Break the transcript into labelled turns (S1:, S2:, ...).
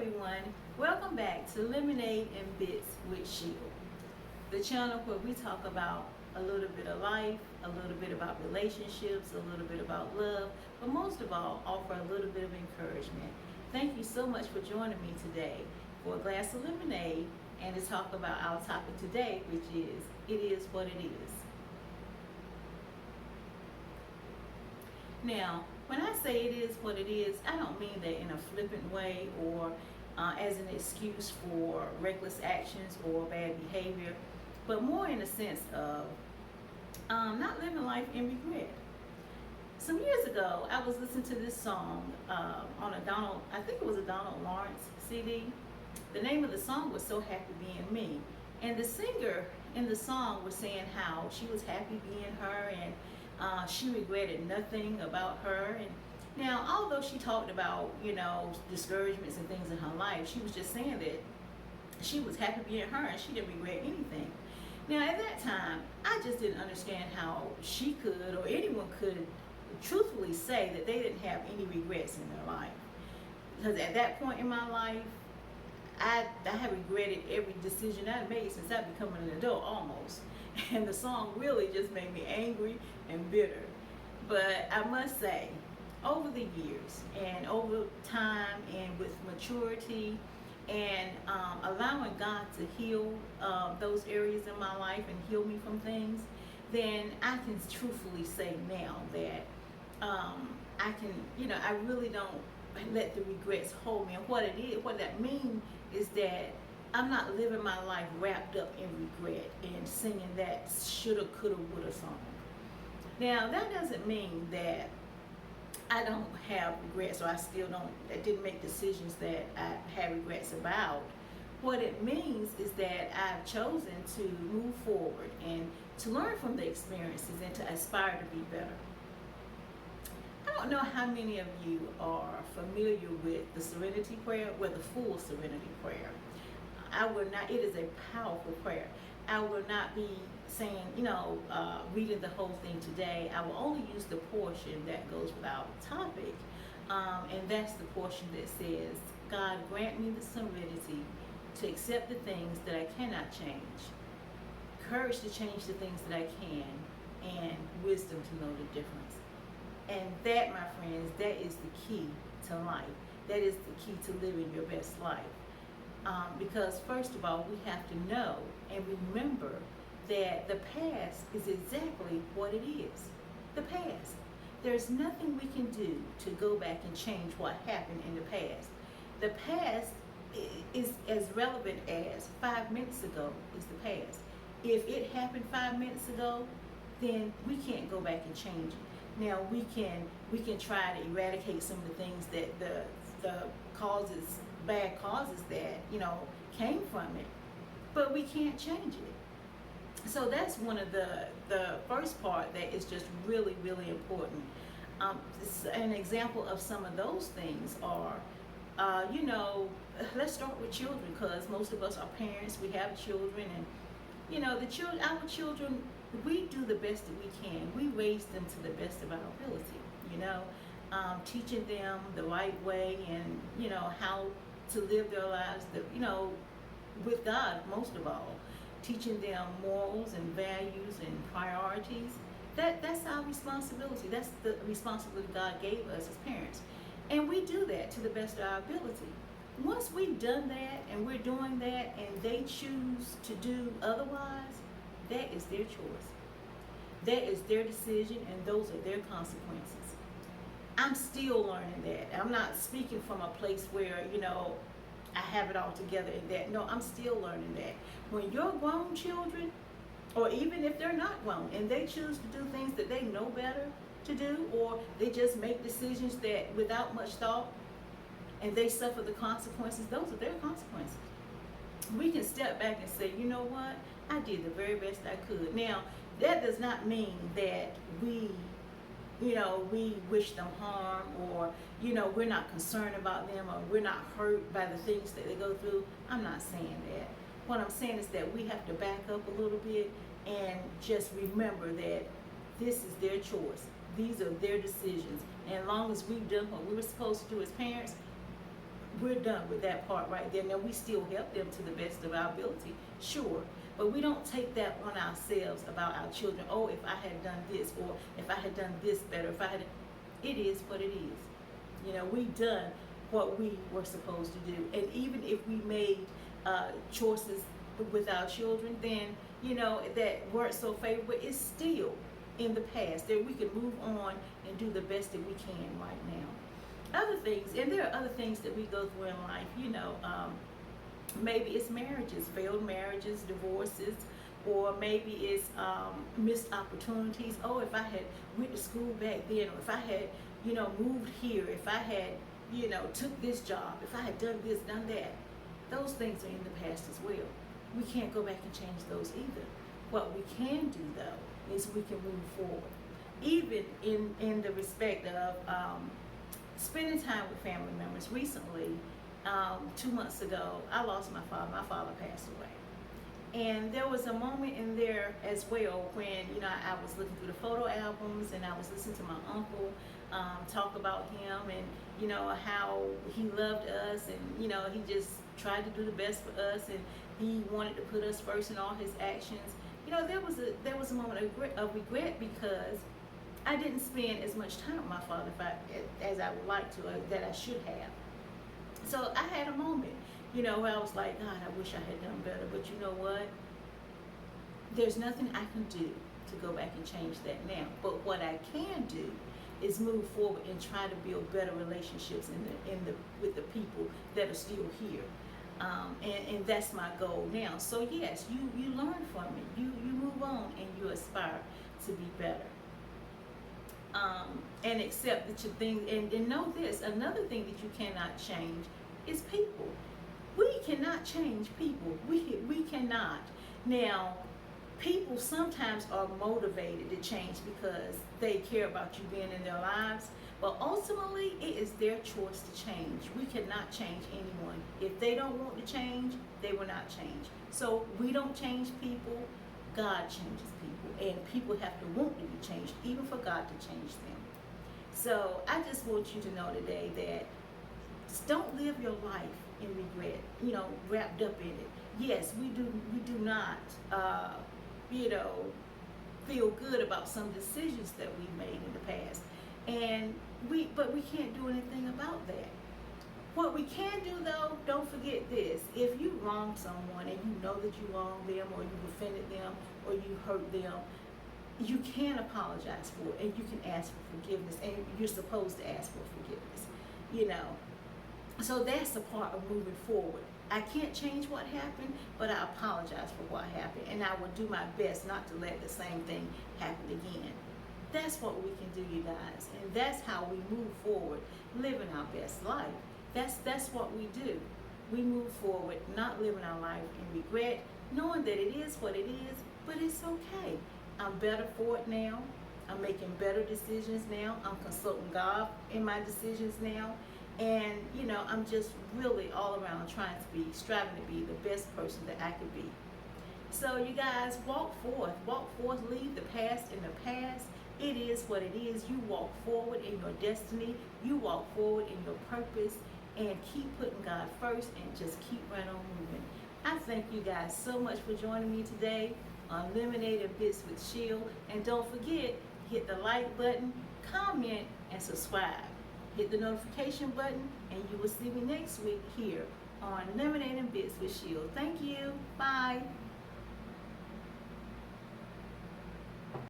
S1: everyone, welcome back to Lemonade and Bits with Shiel, the channel where we talk about a little bit of life, a little bit about relationships, a little bit about love, but most of all, offer a little bit of encouragement. Thank you so much for joining me today for a glass of lemonade and to talk about our topic today, which is, it is what it is. Now, when I say it is what it is, I don't mean that in a flippant way or as an excuse for reckless actions or bad behavior, but more in the sense of not living life in regret. Some years ago, I was listening to this song on I think it was a Donald Lawrence CD. The name of the song was So Happy Being Me. And the singer in the song was saying how she was happy being her and she regretted nothing about her. And now, although she talked about, discouragements and things in her life, she was just saying that she was happy being her and she didn't regret anything. Now, at that time, I just didn't understand how she could or anyone could truthfully say that they didn't have any regrets in their life. Because at that point in my life, I have regretted every decision I've made since I've become an adult almost. And the song really just made me angry and bitter. But I must say, over the years and over time and with maturity and allowing God to heal those areas in my life and heal me from things, then I can truthfully say now that I can, I really don't let the regrets hold me. And what that means is that I'm not living my life wrapped up in regret and singing that shoulda, coulda, woulda song. Now, that doesn't mean that I don't have regrets or I didn't make decisions that I had regrets about. What it means is that I've chosen to move forward and to learn from the experiences and to aspire to be better. I don't know how many of you are familiar with the Serenity Prayer, or the full Serenity Prayer. It is a powerful prayer. I will not be saying, reading the whole thing today. I will only use the portion that goes with our topic. And that's the portion that says, God, grant me the serenity to accept the things that I cannot change, courage to change the things that I can, and wisdom to know the difference. And that, my friends, that is the key to life. That is the key to living your best life. Because first of all, we have to know and remember that the past is exactly what it is. The past. There's nothing we can do to go back and change what happened in the past. The past is as relevant as 5 minutes ago is the past. If it happened 5 minutes ago, then we can't go back and change it. Now we can try to eradicate some of the things that the bad causes that came from it, but we can't change it. So that's one of the first part that is just really, really important. An example of some of those things are, let's start with children, because most of us are parents. We have children, and our children, we do the best that we can. We raise them to the best of our ability. Teaching them the right way and how to live their lives, with God most of all. Teaching them morals and values and priorities. That's our responsibility. That's the responsibility God gave us as parents. And we do that to the best of our ability. Once we've done that and we're doing that and they choose to do otherwise, that is their choice. That is their decision, and those are their consequences. I'm still learning that. I'm not speaking from a place where, I have it all together in that. No, I'm still learning that. When you're grown children, or even if they're not grown, and they choose to do things that they know better to do, or they just make decisions that without much thought, and they suffer the consequences, those are their consequences. We can step back and say, you know what? I did the very best I could. Now, that does not mean that we wish them harm, or, we're not concerned about them, or we're not hurt by the things that they go through. I'm not saying that. What I'm saying is that we have to back up a little bit and just remember that this is their choice. These are their decisions. And as long as we've done what we were supposed to do as parents, we're done with that part right there. Now we still help them to the best of our ability, sure, but we don't take that on ourselves about our children. Oh, if I had done this, or if I had done this better, if I had, it is what it is. You know, we done what we were supposed to do, and even if we made choices with our children, then you know that weren't so favorable, it's still in the past. That we can move on and do the best that we can right now. Other things, and there are other things that we go through in life. You know, maybe it's marriages, failed marriages, divorces, or maybe it's missed opportunities. Oh, if I had went to school back then, or if I had, you know, moved here, if I had, you know, took this job, if I had done this, done that, those things are in the past as well. We can't go back and change those either. What we can do though is we can move forward, even in the respect of spending time with family members. Recently, 2 months ago, I lost my father. My father passed away. And there was a moment in there as well when, you know, I was looking through the photo albums and I was listening to my uncle talk about him and, you know, how he loved us and, you know, he just tried to do the best for us and he wanted to put us first in all his actions. You know, there was a moment of regret because I didn't spend as much time with my father as I would like to, that I should have. So I had a moment, you know, where I was like, God, I wish I had done better. But you know what? There's nothing I can do to go back and change that now. But what I can do is move forward and try to build better relationships with the people that are still here. And that's my goal now. So yes, you learn from it. You move on and you aspire to be better. And accept that your thing, and know this, another thing that you cannot change is people. We cannot change people. We cannot. Now, people sometimes are motivated to change because they care about you being in their lives, but ultimately it is their choice to change. We cannot change anyone. If they don't want to change, they will not change. So we don't change people, God changes people, and people have to want to be changed, even for God to change them. So I just want you to know today that just don't live your life in regret, you know, wrapped up in it. Yes, we do not feel good about some decisions that we made in the past, but we can't do anything about that. What we can do though, don't forget this: if you wrong someone and you know that you wronged them, or you offended them, or you hurt them, you can apologize for it, and you can ask for forgiveness, and you're supposed to ask for forgiveness, you know. So that's a part of moving forward. I can't change what happened, but I apologize for what happened, and I will do my best not to let the same thing happen again. That's what we can do, you guys, and that's how we move forward, living our best life. That's what we do. We move forward, not living our life in regret, knowing that it is what it is, but it's okay. I'm better for it now. I'm making better decisions now. I'm consulting God in my decisions now. And, you know, I'm just really all around striving to be the best person that I could be. So you guys, walk forth, leave the past in the past. It is what it is. You walk forward in your destiny. You walk forward in your purpose, and keep putting God first and just keep right on moving. I thank you guys so much for joining me today on Lemonade and Bits with Shiel. And don't forget, hit the like button, comment, and subscribe. Hit the notification button, and you will see me next week here on Lemonade and Bits with Shiel. Thank you. Bye.